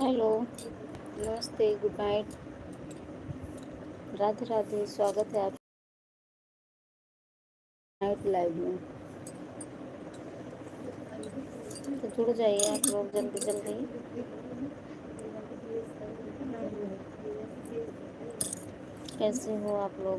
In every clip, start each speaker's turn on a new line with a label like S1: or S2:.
S1: Hello, नमस्ते, good night, Radhe Radhe. स्वागत है आप नाइट लाइव में। तो जुड़ जाइए आप लोग जल्दी जल्दी। कैसे हो आप लोग?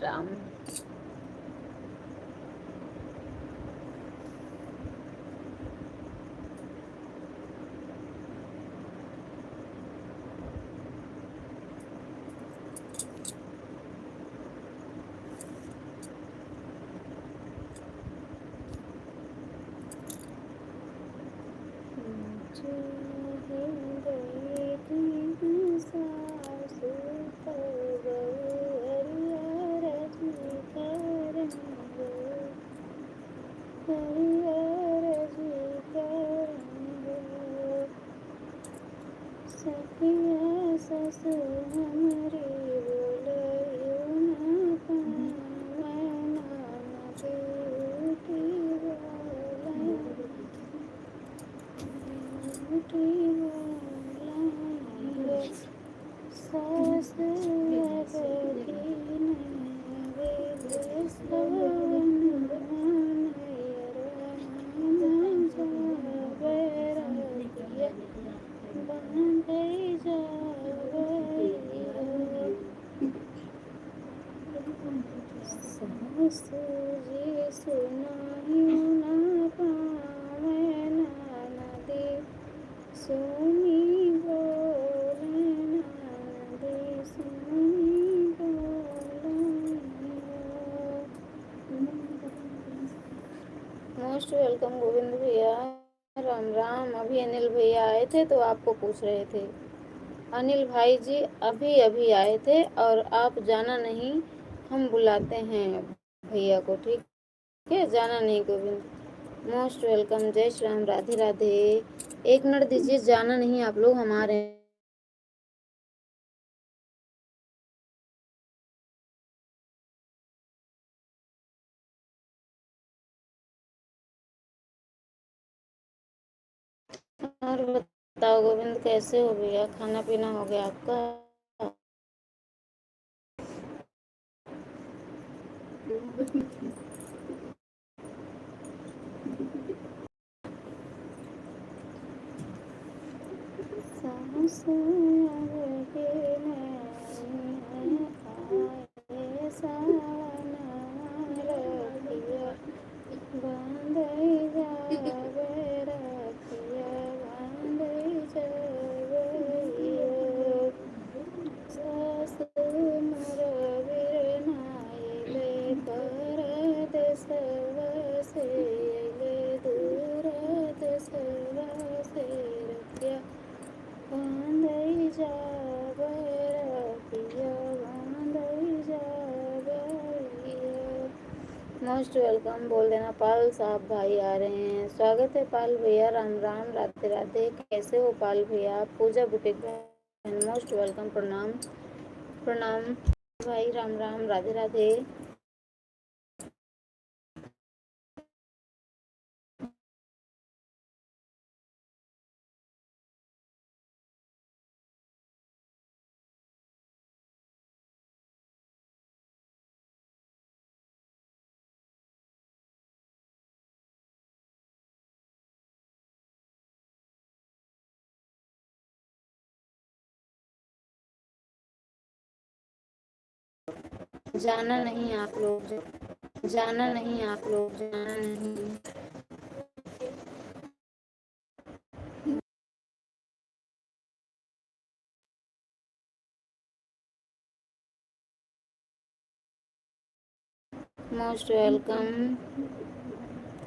S1: राम सखिया ससुर हमरे बोलयो ना पावन बेटी बोलाए सास लगीन वेद जी सुनाहियो ना पावे नदी सुनी बोले नदी सुनी बोले। मोस्ट वेलकम गोविंद भैया। राम राम। अभी अनिल भैया आए थे तो आपको पूछ रहे थे। अनिल भाई जी अभी अभी आए थे और आप जाना नहीं, हम बुलाते हैं भैया को, ठीक है? जाना नहीं गोविंद। Most welcome. जय श्री राम, राधे राधे। 1 मिनट दीजिए, जाना नहीं आप लोग, हमारे और बताओ गोविंद, कैसे हो भैया? खाना पीना हो गया आपका? मोस्ट वेलकम बोल देना। पाल साहब भाई आ रहे हैं। स्वागत है पाल भैया। राम राम, राधे राधे। कैसे हो पाल भैया? पूजा बुटीक बहन मोस्ट वेलकम। प्रणाम प्रणाम भाई। राम राम, राधे राधे। जाना नहीं आप लोग, जाना नहीं आप लोग, जाना नहीं। Most welcome.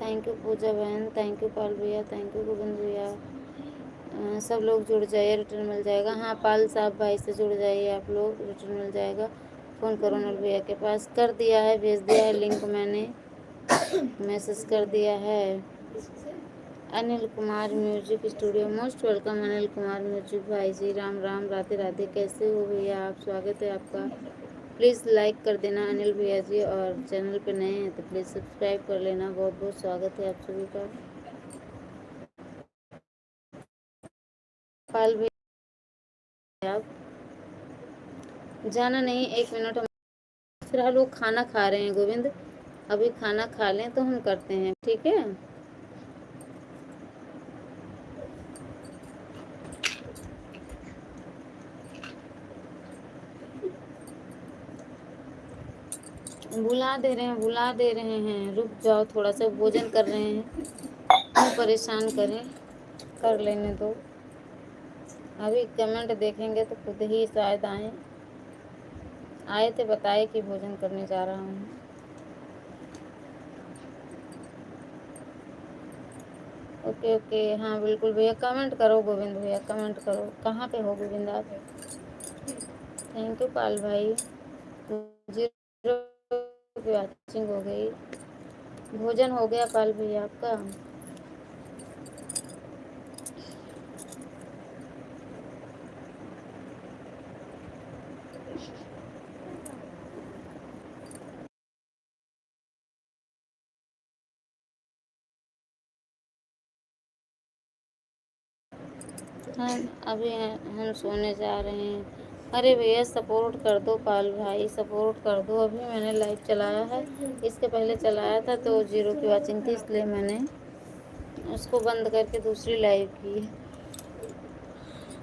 S1: थैंक यू पूजा बहन, थैंक यू पाल भैया, थैंक यू गोविंद भैया। सब लोग जुड़ जाइए, रिटर्न मिल जाएगा। हाँ पाल साहब भाई से जुड़ जाइए आप लोग, रिटर्न मिल जाएगा। फ़ोन करो नल भैया के पास, कर दिया है, भेज दिया है लिंक, मैंने मैसेज कर दिया है। Anil Kumar music studio, most welcome Anil Kumar music भाई जी। राम राम, राधे राधे, कैसे हो भैया आप? स्वागत है आपका। प्लीज़ लाइक कर देना अनिल भैया जी, और चैनल पे नए हैं तो प्लीज़ सब्सक्राइब कर लेना। बहुत बहुत स्वागत है आप सभी का। पाल भैया आप जाना नहीं, 1 मिनट। हम फिलहाल वो खाना खा रहे हैं गोविंद, अभी खाना खा लें तो हम करते हैं, ठीक है। बुला दे रहे हैं, बुला दे रहे हैं, रुक जाओ, थोड़ा सा भोजन कर रहे हैं, क्यों परेशान करें, कर लेने दो। अभी कमेंट देखेंगे तो खुद ही शायद आए, आए थे बताए कि भोजन करने जा रहा हूँ। ओके ओके, हाँ बिल्कुल भैया, कमेंट करो गोविंद भैया, कमेंट करो। कहाँ पे हो गोविंद आप? थैंक यू पाल भाई। 0 की वॉचिंग हो गई। भोजन हो गया पाल भैया आपका? हाँ अभी हम सोने जा रहे हैं। अरे भैया सपोर्ट कर दो पाल भाई, सपोर्ट कर दो। अभी मैंने लाइव चलाया है, इसके पहले चलाया था तो 0 की वॉचिंग थी, इसलिए मैंने उसको बंद करके दूसरी लाइव की।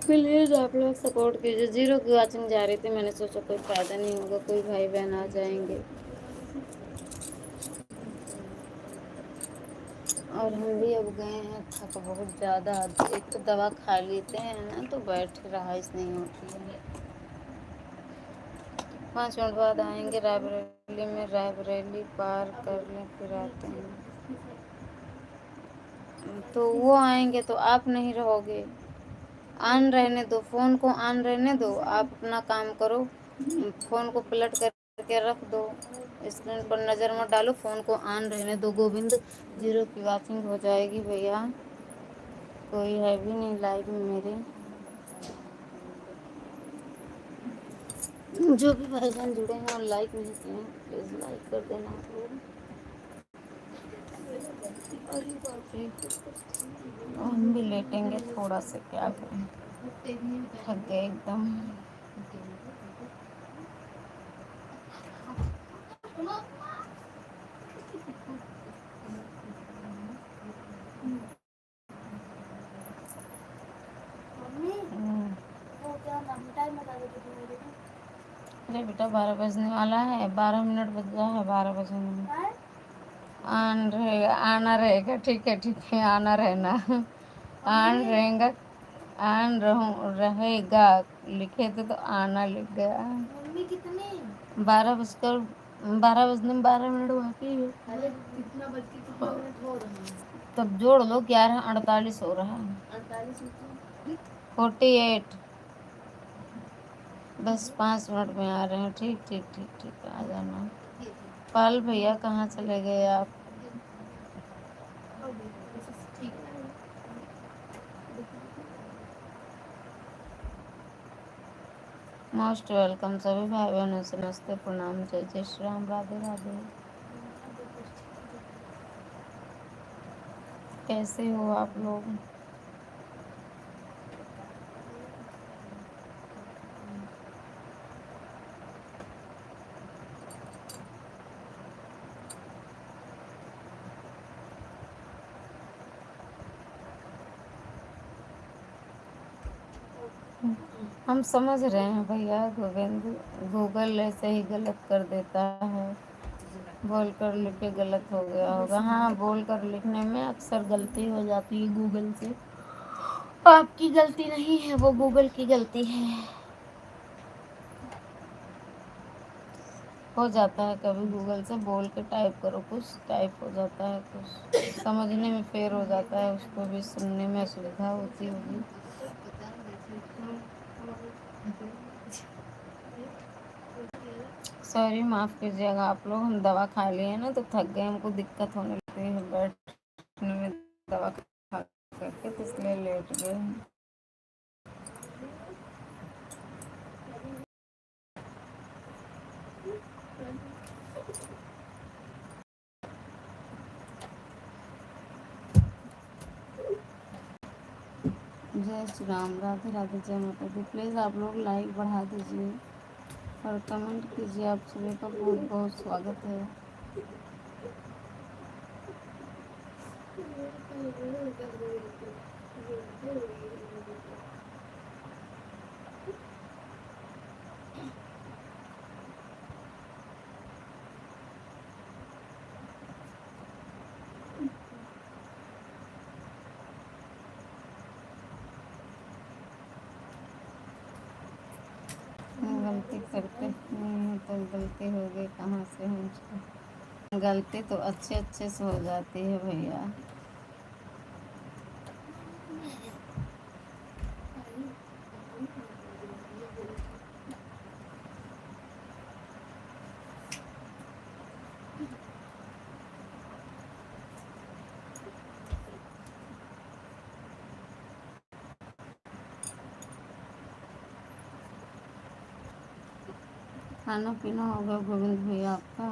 S1: प्लीज़ आप लोग सपोर्ट कीजिए। 0 की वॉचिंग जा रही थी, मैंने सोचा कोई फ़ायदा नहीं होगा, कोई भाई बहन आ जाएंगे। और हम भी अब गए हैं, थक बहुत ज़्यादा। एक तो दवा खा लेते हैं ना तो बैठ रहाइश नहीं होती है। 5 मिनट बाद आएंगे रायबरेली में, रायबरेली पार कर लें फिर आते हैं। तो वो आएंगे तो आप नहीं रहोगे। ऑन रहने दो, फ़ोन को ऑन रहने दो, आप अपना काम करो। फ़ोन को पलट करके रख दो, स्क्रीन पर नज़र मत डालो, फ़ोन को ऑन रहने दो गोविंद। 0 की वॉचिंग हो जाएगी भैया। कोई है भी नहीं लाइव में मेरे। जो भी भाई बहन जुड़े हैं और लाइक नहीं किए हैं प्लीज़ लाइक कर देना आप लोग। अरे बाप रे, हम भी लेटेंगे थोड़ा सा, क्या करें, थक गए एकदम। अरे बेटा 12 बजने वाला है, 12 मिनट बज रहा है, 12 बजने में आन रहेगा, आना रहेगा, ठीक है ठीक है, आना रहना। आन रहेगा, आन रहेगा, लिखे थे तो आना लिख गया। 12 बजने में 12 मिनट बाकी है। अरे कितना बज के कितना मिनट हो रहा है? तब जोड़ लो, 11:48 हो रहा है। 48। बस 5 मिनट में आ रहे हैं, ठीक ठीक ठीक ठीक, आ जाना। पाल भैया कहाँ चले गए आप? मोस्ट वेलकम सभी भाई बहनों से, नमस्ते प्रणाम, जय जय श्री राम, राधे राधे। कैसे हो आप लोग? हम समझ रहे हैं भैया गोविंद, गूगल ऐसे ही गलत कर देता है। बोल कर लिख के गलत हो गया होगा। हाँ, बोल कर लिखने में अक्सर गलती हो जाती है गूगल से। आपकी गलती नहीं है, वो गूगल की गलती है। हो जाता है कभी गूगल से बोल के टाइप करो, कुछ टाइप हो जाता है, कुछ समझने में फेर हो जाता है, उसको भी सुनने में असुविधा होती होगी। सॉरी, माफ़ कीजिएगा आप लोग, हम दवा खा लिए हैं ना तो थक गए, हमको दिक्कत होने लगती है बैठने में, दवा खा करके तो इसलिए लेट गए हैं। जय श्री राम, राधे राधे, जय माता दी। प्लीज़ आप लोग लाइक बढ़ा दीजिए और कमेंट कीजिए। आप सभी का बहुत बहुत स्वागत है। गलती करते नहीं हैं तो गलती हो गई कहाँ से हमसे। गलती तो अच्छे अच्छे से हो जाती है भैया। खाना पीना होगा गोविंद भैया आपका?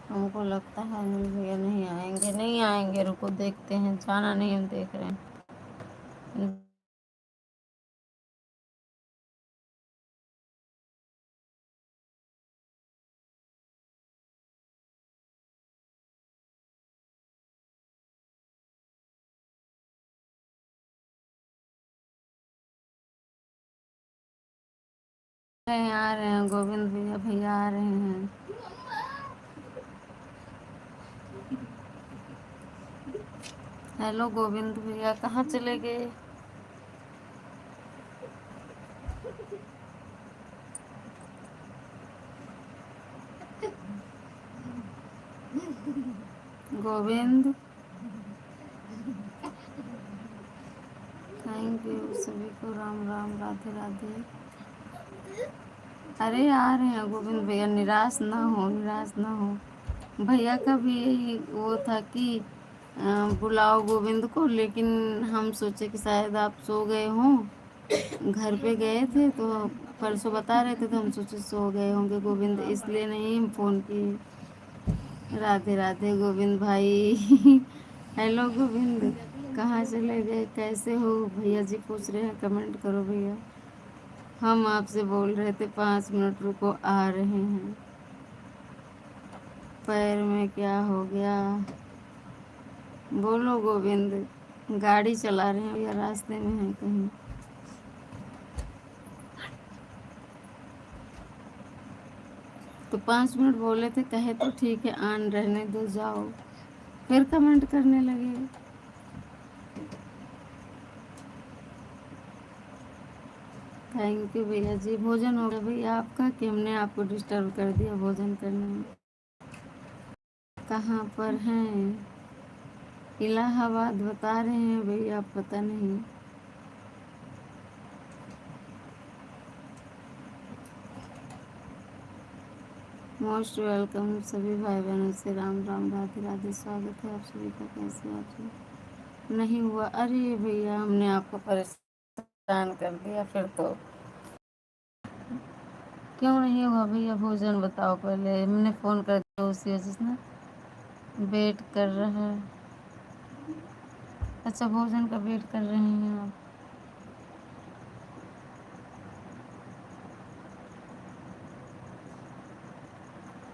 S1: हमको लगता है अनिल भैया नहीं आएंगे, नहीं आएंगे, रुको देखते हैं, जाना नहीं, हम देख रहे हैं। आ रहे हैं गोविंद भैया, भैया आ रहे हैं। हेलो गोविंद भैया, कहाँ चले गए? गोविंद, थैंक यू सभी को, राम राम, राधे राधे। अरे आ रहे हैं गोविंद भैया, निराश ना हो, निराश ना हो। भैया का भी यही वो था कि बुलाओ गोविंद को, लेकिन हम सोचे कि शायद आप सो गए हों, घर पे गए थे तो परसों बता रहे थे तो हम सोचे सो गए होंगे गोविंद, इसलिए नहीं हम फ़ोन किए। राधे राधे गोविंद भाई। हेलो गोविंद, कहाँ चले गए, कैसे हो? भैया जी पूछ रहे हैं, कमेंट करो भैया। हम आपसे बोल रहे थे 5 मिनट रुको, आ रहे हैं। पैर में क्या हो गया? बोलो गोविंद, गाड़ी चला रहे हैं या रास्ते में हैं कहीं? तो 5 मिनट बोले थे, कहे तो ठीक है, आन रहने दो, जाओ, फिर कमेंट करने लगे। थैंक यू भैया जी। भोजन हो गया भैया आपका कि हमने आपको डिस्टर्ब कर दिया भोजन करने में? कहाँ पर हैं? इलाहाबाद बता रहे हैं भैया, पता नहीं। मोस्ट वेलकम सभी भाई बहनों से, राम राम, राधे राधे, स्वागत है आप सभी का। कैसे आप सब? नहीं हुआ? अरे भैया, हमने आपको परेशान कर दिया फिर तो। क्यों नहीं हुआ भैया? भोजन बताओ पहले, हमने फ़ोन कर दिया उसी वजह से ना, वेट कर रहा है। अच्छा, भोजन का वेट कर रहे हैं आप?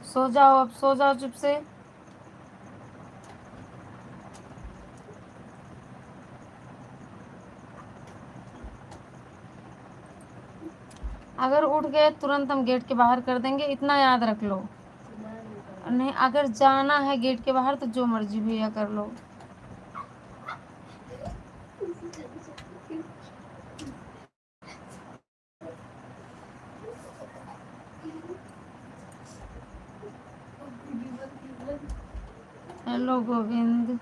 S1: सो जाओ, अब सो जाओ चुप से। अगर उठ गए तुरंत हम गेट के बाहर कर देंगे, इतना याद रख लो। नहीं, अगर जाना है गेट के बाहर तो जो मर्जी भैया कर लो। हेलो गोविंद,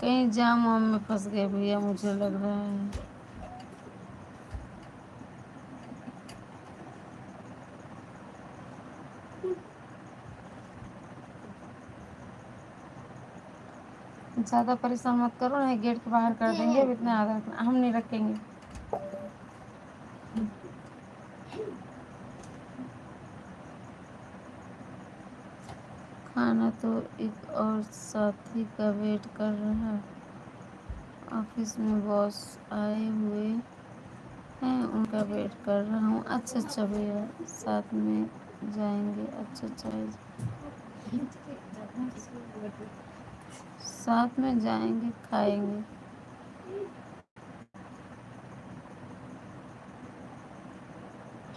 S1: कहीं जाम वाम में फंस गए भैया, मुझे लग रहा है। ज़्यादा परेशान मत करो, नहीं गेट के बाहर कर देंगे, अब इतना याद रखना, हम नहीं रखेंगे। खाना तो एक और साथी का वेट कर रहा है, ऑफिस में बॉस आए हुए हैं, उनका वेट कर रहा हूँ। अच्छा अच्छा भैया, साथ में जाएंगे। अच्छा अच्छा, साथ में जाएंगे, खाएंगे।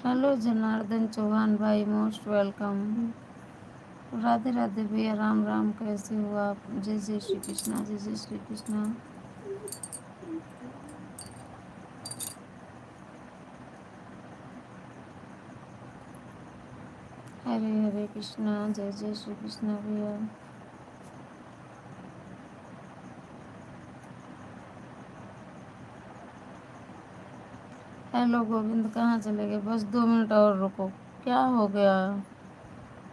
S1: हेलो जनार्दन चौहान भाई, मोस्ट वेलकम। राधे राधे भैया, राम राम, कैसे हो आप? जय जय श्री कृष्णा, जय जय श्री कृष्णा। हरे हरे कृष्णा, जय जय श्री कृष्णा भैया। हेलो गोविंद, कहाँ चले गए? बस 2 मिनट और रुको। क्या हो गया?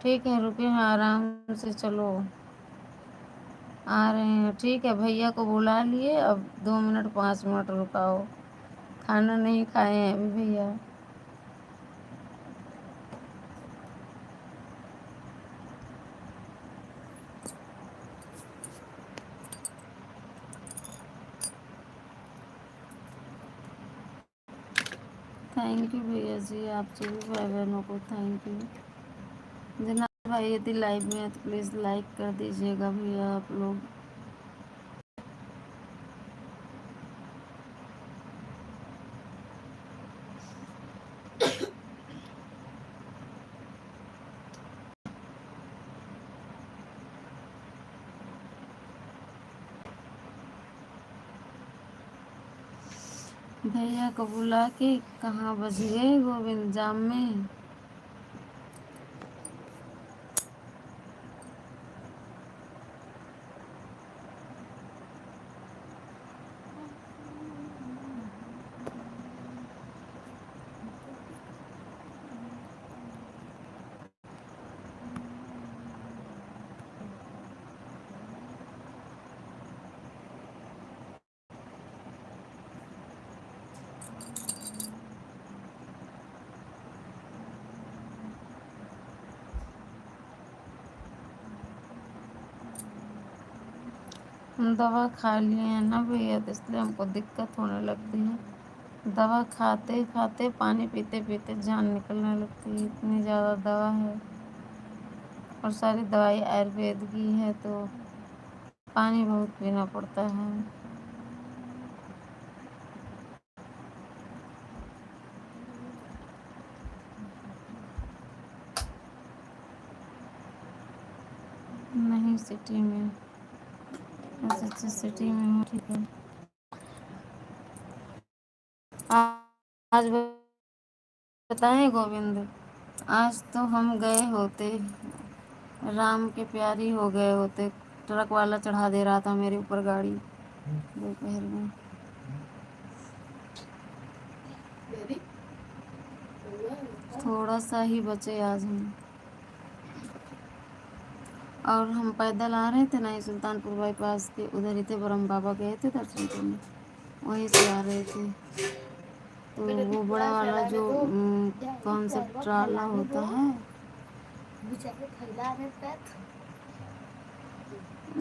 S1: ठीक है, रुके हैं, आराम से चलो, आ रहे हैं। ठीक है, भैया को बुला लिए, अब 2 मिनट 5 मिनट रुकाओ। खाना नहीं खाए हैं अभी भैया। थैंक यू भैया जी, आप सभी भाई बहनों को थैंक यू। जनाब भाई यदि लाइव में है तो प्लीज़ लाइक कर दीजिएगा भैया आप लोग। भैया को बुला के कहाँ बच गए गोविंद, जाम में? हम दवा खा लिए हैं ना भैया, तो इसलिए हमको दिक्कत होने लगती है। दवा खाते खाते, पानी पीते पीते जान निकलने लगती है, इतनी ज़्यादा दवा है। और सारी दवाई आयुर्वेद की है, तो पानी बहुत पीना पड़ता है। नहीं, सिटी में। अच्छा अच्छा, सिटी में हूँ, ठीक है। आज बताएं गोविंद, आज तो हम गए होते, राम के प्यारी हो गए होते। ट्रक वाला चढ़ा दे रहा था मेरे ऊपर गाड़ी दोपहर में। थोड़ा सा ही बचे आज हम। और हम पैदल आ रहे थे ना, सुल्तानपुर बाईपास के उधर ही थे, ब्रह्म बाबा गए थे दर्शन करने, वहीं से आ रहे थे। तो वो बड़ा वाला जो कौन सा ट्राला होता है,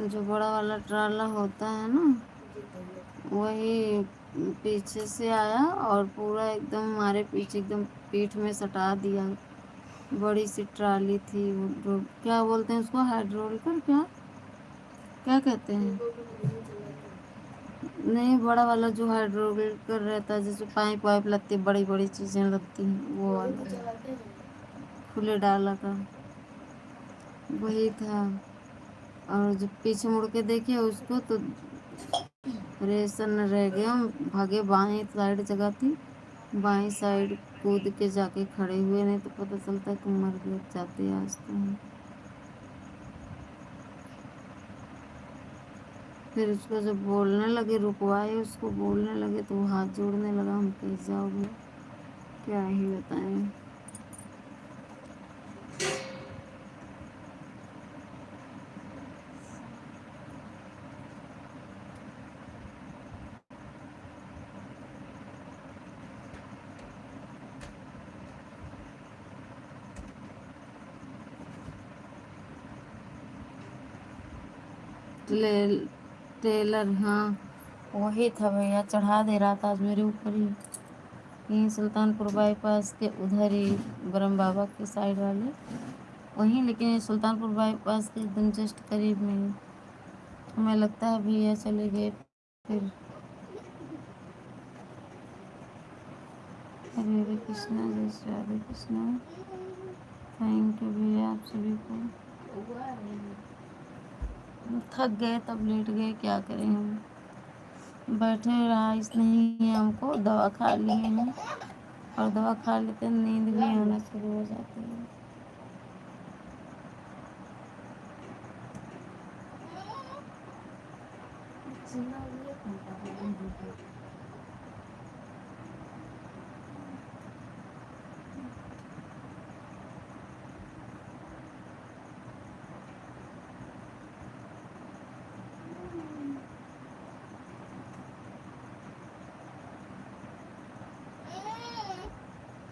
S1: जो बड़ा वाला ट्राला होता है ना, वही पीछे से आया और पूरा एकदम हमारे पीछे एकदम पीठ में सटा दिया। बड़ी सी ट्राली थी वो क्या बोलते हैं उसको, हाइड्रोलिकर, क्या क्या कहते हैं, नहीं बड़ा वाला जो हाइड्रोलिकर रहता है, जिसमें पाइप वाइप लगती है, बड़ी बड़ी चीज़ें लगती हैं, वो वाला खुले डाला का वही था। और जब पीछे मुड़ के देखे उसको तो रेसन रह गया, भागे बाएं साइड जगह थी, बाएं साइड कूद के जाके खड़े हुए, नहीं तो पता चलता कि मर गए जाते आज तो हम। फिर उसको जब बोलने लगे, रुकवाए उसको, बोलने लगे तो वो हाथ जोड़ने लगा, हम कैसे जाओगे, क्या ही बताएं। टेलर, हाँ वही था भैया, चढ़ा दे रहा था आज मेरे ऊपर ही, यहीं सुल्तानपुर बाईपास के उधर ही, ब्रह्म बाबा के साइड वाले वहीं, लेकिन ये सुल्तानपुर बाईपास के एकदम जस्ट करीब में ही। हमें लगता है भैया चले गए फिर। हरे हरे कृष्णा, जय श्री राधे कृष्णा। थैंक यू भैया आप सभी को। थक गए तब लेट गए, क्या करें हम, बैठे रहा इस नहीं है, हमको दवा खा लिए हैं, और दवा खा लेते हैं नींद भी आना शुरू हो जाती है।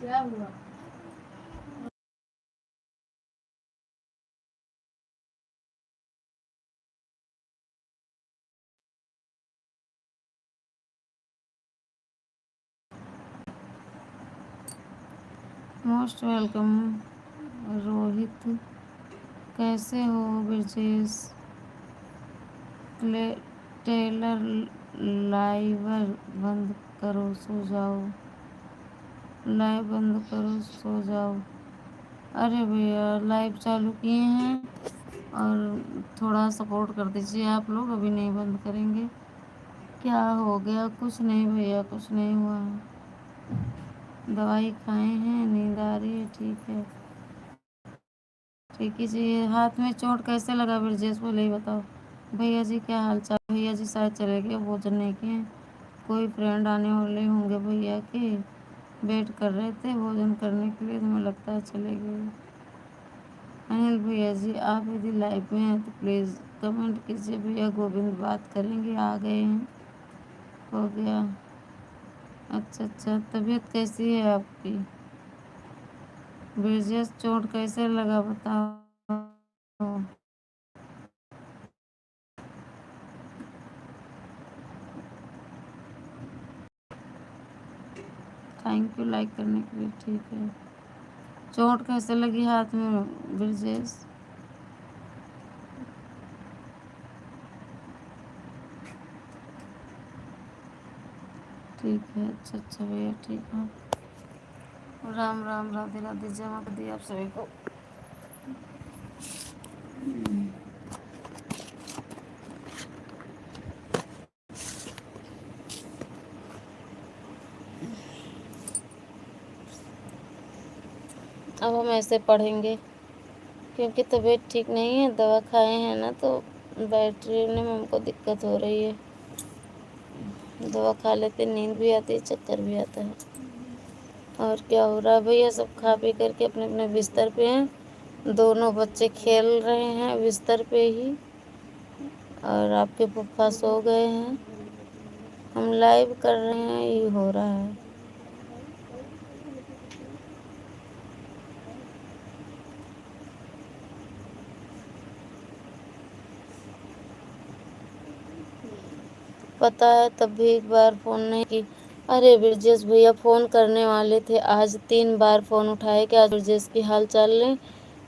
S1: क्या हुआ? मोस्ट वेलकम रोहित, कैसे हो ब्रजेश, टेलर लाइवर बंद करो सो जाओ, लाइव बंद करो सो जाओ। अरे भैया लाइव चालू किए हैं, और थोड़ा सपोर्ट कर दीजिए आप लोग, अभी नहीं बंद करेंगे। क्या हो गया, कुछ नहीं भैया, कुछ नहीं हुआ है, दवाई खाए हैं, नींद आ रही है, ठीक है, ठीक ही चाहिए। हाथ में चोट कैसे लगा ब्रजेश, बोले ही बताओ। भैया जी क्या हाल चाल, भैया जी शायद चले गए, भोजन नहीं किए, कोई फ्रेंड आने वाले होंगे भैया के, वेट कर रहे थे भोजन करने के लिए, तो मुझे लगता है चले गए। अनिल भैया जी आप यदि लाइव में हैं तो प्लीज़ कमेंट कीजिए, भैया गोविंद बात करेंगे, आ गए हैं, हो गया। अच्छा अच्छा, तबीयत कैसी है आपकी ब्रजेश, चोट कैसे लगा बताओ। थैंक यू लाइक करने के लिए, ठीक है। चोट कैसे लगी हाथ में ब्रजेश? ठीक है, अच्छा अच्छा भैया, ठीक है। राम राम, राधे राधे, जय माता दी आप सभी को। अब हम ऐसे पढ़ेंगे, क्योंकि तबीयत ठीक नहीं है, दवा खाए हैं ना, तो बैटरी में हमको दिक्कत हो रही है, दवा खा लेते नींद भी आती है, चक्कर भी आता है। और क्या हो रहा है भैया, सब खा पी करके अपने अपने बिस्तर पे हैं, दोनों बच्चे खेल रहे हैं बिस्तर पे ही, और आपके पप्पा सो गए हैं, हम लाइव कर रहे हैं, ये हो रहा है। पता है तब भी एक बार फ़ोन नहीं की, अरे ब्रजेश भैया फ़ोन करने वाले थे, आज 3 बार फ़ोन उठाए, क्या ब्रजेश की हाल चाल लें,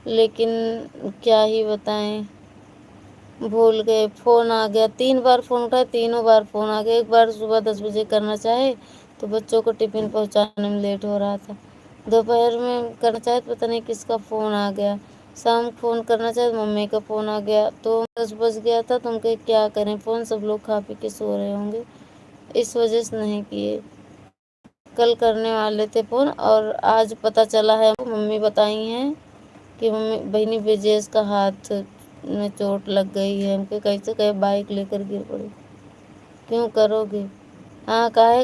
S1: लेकिन क्या ही बताएं, भूल गए, फ़ोन आ गया। 3 बार फ़ोन उठाए, तीनों बार फ़ोन आ गया। एक बार सुबह 10 बजे करना चाहे तो बच्चों को टिफ़िन पहुंचाने में लेट हो रहा था। दोपहर में करना चाहे तो पता नहीं किसका फ़ोन आ गया। शाम को फ़ोन करना चाहे तो मम्मी का फ़ोन आ गया। तो 10 बज गया था, तो हम कहे क्या करें फ़ोन, सब लोग खा पी के सो रहे होंगे, इस वजह से नहीं किए। कल करने वाले थे फ़ोन और आज पता चला है, मम्मी बताई हैं कि मम्मी बहनी ब्रजेश का हाथ में चोट लग गई है। हमके कैसे कहे बाइक लेकर गिर पड़ी। क्यों करोगे? हाँ काहे,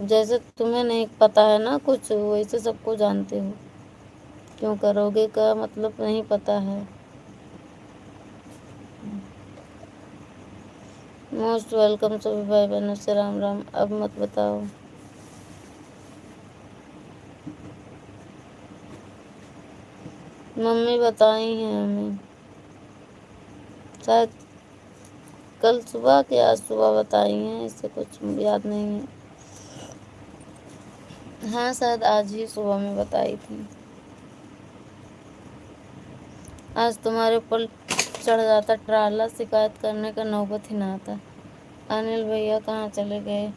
S1: जैसे तुम्हें नहीं पता है ना कुछ, वैसे सबको जानते हो। क्यों करोगे का मतलब नहीं पता है। मोस्ट वेलकम सभी भाई बहनों से राम राम। अब मत बताओ। मम्मी बताई हैं हमें, शायद कल सुबह के आज सुबह बताई हैं, इससे कुछ याद नहीं है। हाँ शायद आज ही सुबह में बताई थी। आज तुम्हारे ऊपर चढ़ जाता ट्राला, शिकायत करने का नौबत ही ना आता। अनिल भैया कहाँ चले गए?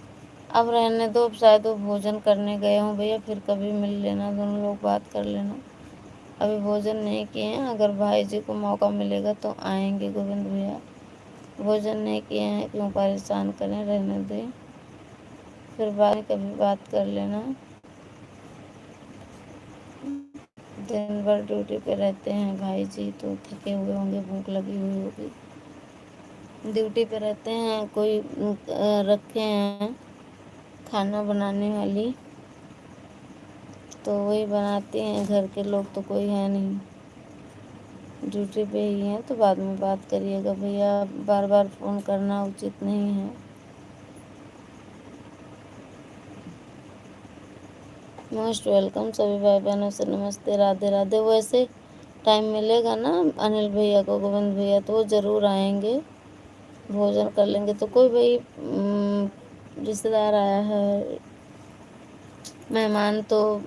S1: अब रहने दो, शायद वो भोजन करने गए हों भैया, फिर कभी मिल लेना, दोनों लोग बात कर लेना। अभी भोजन नहीं किए हैं, अगर भाई जी को मौका मिलेगा तो आएंगे गोविंद भैया। भोजन नहीं किए हैं, क्यों परेशान करें, रहने दें, फिर बाद में कभी बात कर लेना। दिन भर ड्यूटी पे रहते हैं भाई जी, तो थके हुए होंगे, भूख लगी हुई होगी। ड्यूटी पे रहते हैं, कोई रखे हैं खाना बनाने वाली, तो वही बनाती हैं, घर के लोग तो कोई है नहीं, ड्यूटी पे ही हैं। तो बाद में बात करिएगा भैया, बार बार फ़ोन करना उचित नहीं है। मोस्ट वेलकम सभी भाई बहनों से नमस्ते, राधे राधे। वैसे टाइम मिलेगा ना अनिल भैया को, गोविंद भैया, तो वो ज़रूर आएंगे, भोजन कर लेंगे। तो कोई भाई रिश्तेदार आया है, मेहमान, तो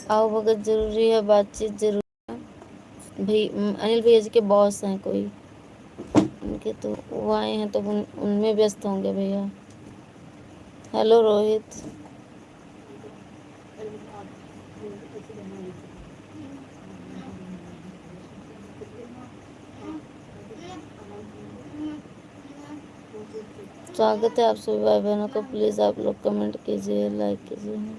S1: आओ भगत ज़रूरी है, बातचीत ज़रूरी है। भाई अनिल भैया जी के बॉस हैं कोई, उनके तो वो आए हैं, तो उनमें व्यस्त होंगे भैया। हेलो रोहित। स्वागत है आप सभी भाई बहनों को, प्लीज़ आप लोग कमेंट कीजिए, लाइक कीजिए।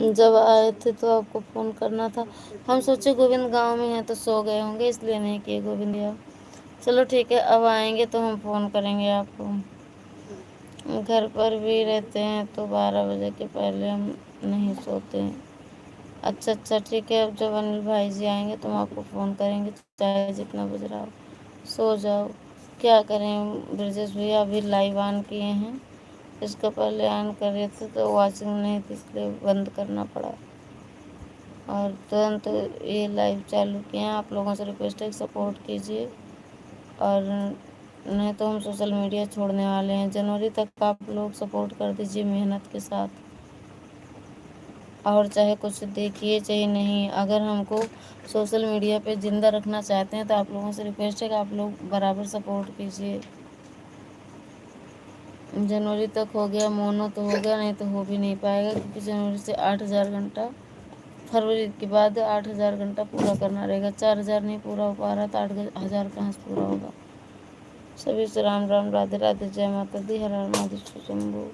S1: जब आए थे तो आपको फ़ोन करना था, हम सोचे गोविंद गांव में हैं तो सो गए होंगे, इसलिए नहीं किए गोविंद भैया। चलो ठीक है, अब आएंगे तो हम फ़ोन करेंगे आपको। घर पर भी रहते हैं तो 12 बजे के पहले हम नहीं सोते हैं। अच्छा ठीक है, अब जब अनिल भाई जी आएंगे तो हम आपको फ़ोन करेंगे, चाहे जितना बज रहा हो। सो जाओ, क्या करें, ब्रजेश भैया अभी लाइव ऑन किए हैं, इसका पहले ऑन कर रहे थे तो वॉचिंग नहीं थी, इसलिए बंद करना पड़ा और तुरंत ये लाइव चालू किए हैं। आप लोगों से रिक्वेस्ट है, सपोर्ट कीजिए, और नहीं तो हम सोशल मीडिया छोड़ने वाले हैं। जनवरी तक आप लोग सपोर्ट कर दीजिए मेहनत के साथ, और चाहे कुछ देखिए चाहे नहीं, अगर हमको सोशल मीडिया पे ज़िंदा रखना चाहते हैं तो आप लोगों से रिक्वेस्ट है कि आप लोग बराबर सपोर्ट कीजिए। जनवरी तक हो गया मोनो तो हो गया, नहीं तो हो भी नहीं पाएगा, क्योंकि जनवरी से 8,000 घंटा, फरवरी के बाद 8,000 घंटा पूरा करना रहेगा। 4,000 नहीं पूरा हो पा रहा तो 8,000 कहाँ से पूरा होगा। सभी से राम राम, राधे राधे, जय माता दी, हर हर महादेव शंभू।